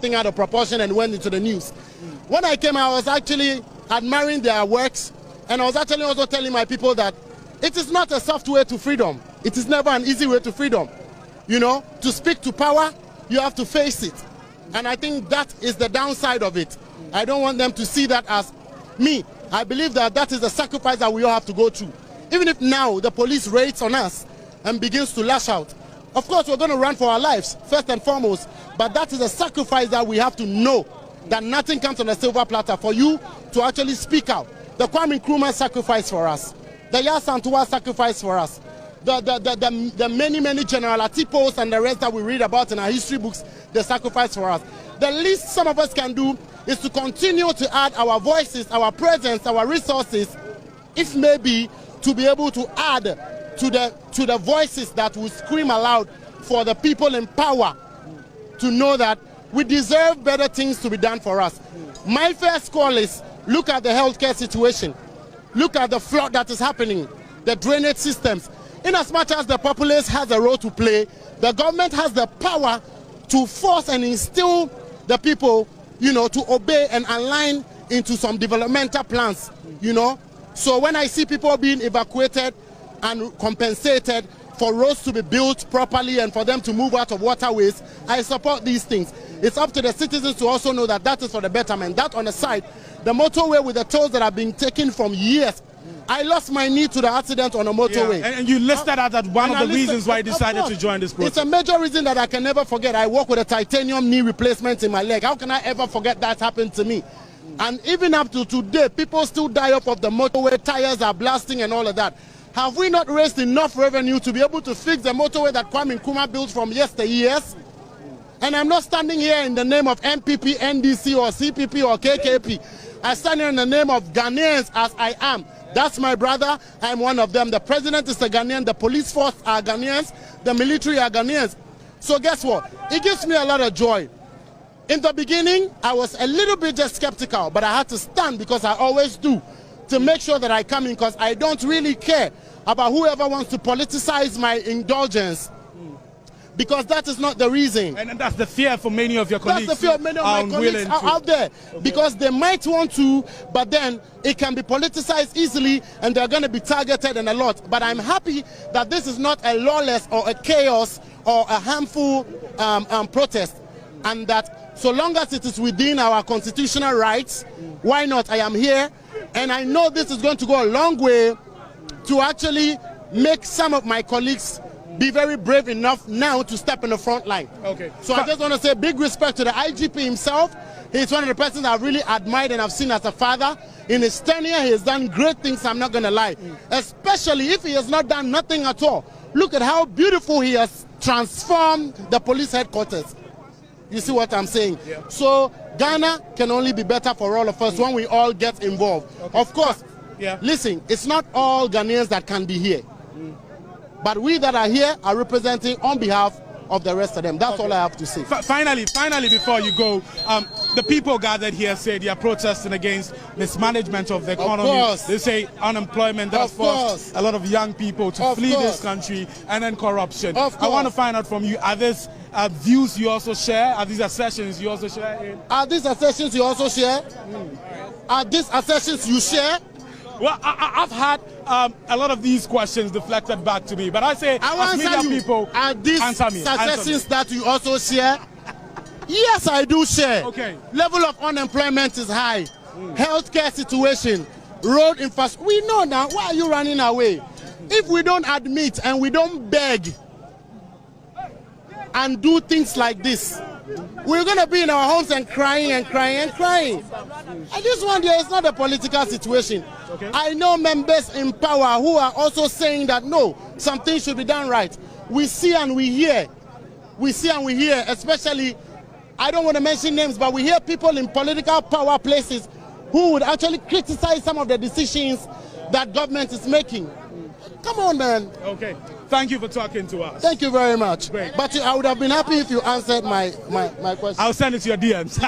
thing out of proportion and went into the news. When I came, I was actually admiring their works, and I was actually also telling my people that it is not a soft way to freedom. It is never an easy way to freedom. You know, to speak to power, you have to face it. And I think that is the downside of it. I don't want them to see that as me. I believe that that is the sacrifice that we all have to go through. Even if now the police raids on us and begins to lash out, of course we're going to run for our lives, first and foremost, but that is a sacrifice that we have to know, that nothing comes on a silver platter for you to actually speak out. The Kwame Nkrumah sacrifice for us, the Yasantua sacrifice for us, the many General Atipos and the rest that we read about in our history books, the sacrifice for us. The least some of us can do is to continue to add our voices, our presence, our resources, if maybe to be able to add to the voices that will scream aloud for the people in power to know that we deserve better things to be done for us. My first call is, look at the healthcare situation. Look at the flood that is happening, the drainage systems. In as much as the populace has a role to play, the government has the power to force and instill the people, you know, to obey and align into some developmental plans, you know. So when I see people being evacuated and compensated for roads to be built properly and for them to move out of waterways, I support these things. It's up to the citizens to also know that that is for the betterment. That on the side, the motorway with the tolls that have been taken from years. I lost my knee to the accident on a motorway. Yeah. And you listed that as one of the reasons why you decided to join this protest. It's a major reason that I can never forget. I walk with a titanium knee replacement in my leg. How can I ever forget that happened to me? And even up to today, people still die off of the motorway, tires are blasting and all of that. Have we not raised enough revenue to be able to fix the motorway that Kwame Nkrumah built from yesteryears? And I'm not standing here in the name of MPP, NDC, or CPP, or KKP. I stand here in the name of Ghanaians as I am. That's my brother. I'm one of them. The president is a Ghanaian. The police force are Ghanaians. The military are Ghanaians. So guess what? It gives me a lot of joy. In the beginning, I was a little bit just skeptical, but I had to stand, because I always do, to make sure that I come in, because I don't really care about whoever wants to politicize my indulgence, because that is not the reason. And that's the fear for many of your colleagues. That's the fear of many of my colleagues out there, because they might want to, but then it can be politicized easily and they're going to be targeted and a lot. But I'm happy that this is not a lawless or a chaos or a harmful protest, and that so long as it is within our constitutional rights, why not? I am here, and I know this is going to go a long way to actually make some of my colleagues be very brave enough now to step in the front line. Okay. So I just want to say big respect to the IGP himself. He's one of the persons I've really admired and I've seen as a father. In his tenure, he has done great things, I'm not going to lie. Especially if he has not done nothing at all. Look at how beautiful he has transformed the police headquarters. You see what I'm saying? Yeah. So Ghana can only be better for all of us when we all get involved. Okay. Of course, listen, it's not all Ghanaians that can be here. But we that are here are representing on behalf of the rest of them. That's all I have to say. Finally, before you go, the people gathered here say they are protesting against mismanagement of the economy. Of they say unemployment has forced a lot of young people to flee this country, and then corruption. I want to find out from you, are these views you also share? Are these assertions you also share? Are these assertions you also share? Are these assertions you share? Well, I've had a lot of these questions deflected back to me, but I say, as media people, are these suggestions that you also share? Yes, I do share. Okay. Level of unemployment is high. Healthcare situation, road infrastructure. We know now. Why are you running away? If we don't admit and we don't beg and do things like this, we're going to be in our homes and crying and crying and crying. And this one there is not a political situation. Okay. I know members in power who are also saying that no, something should be done right. We see and we hear. We see and we hear, especially, I don't want to mention names, but we hear people in political power places who would actually criticize some of the decisions that government is making. Come on, man. Okay. Thank you for talking to us. Thank you very much. Great. But I would have been happy if you answered my question. I'll send it to your DMs.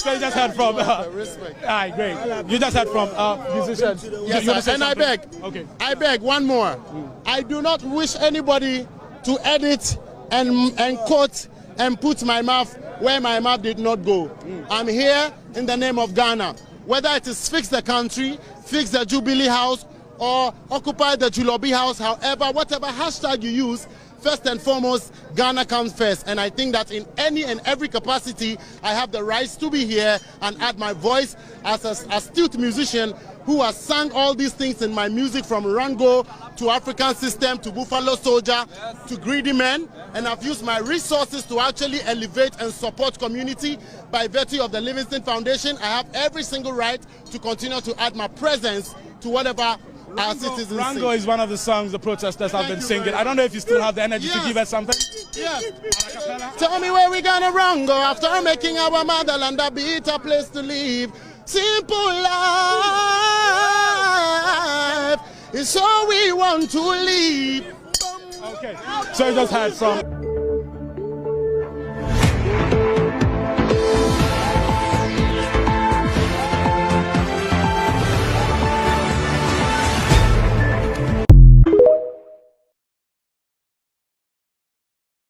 So you just heard from... Respect. All right, great. You just heard from musicians. Yes, and I beg. Okay. I beg one more. I do not wish anybody to edit and quote and put my mouth where my mouth did not go. I'm here in the name of Ghana. Whether it is fix the country, fix the Jubilee House, or occupy the Julobi House, however, whatever hashtag you use, first and foremost, Ghana comes first. And I think that in any and every capacity, I have the rights to be here and add my voice as an astute musician who has sung all these things in my music, from Rango to African System to Buffalo Soldier to Greedy Men. And I've used my resources to actually elevate and support community by virtue of the Livingston Foundation. I have every single right to continue to add my presence to whatever our citizens sing. Rango is one of the songs the protesters have been singing. I don't know if you still have the energy to give us something. Yes. Tell me where we gonna Rango after making our motherland a better place to live. Simple life is all we want to live. Okay, so you just heard from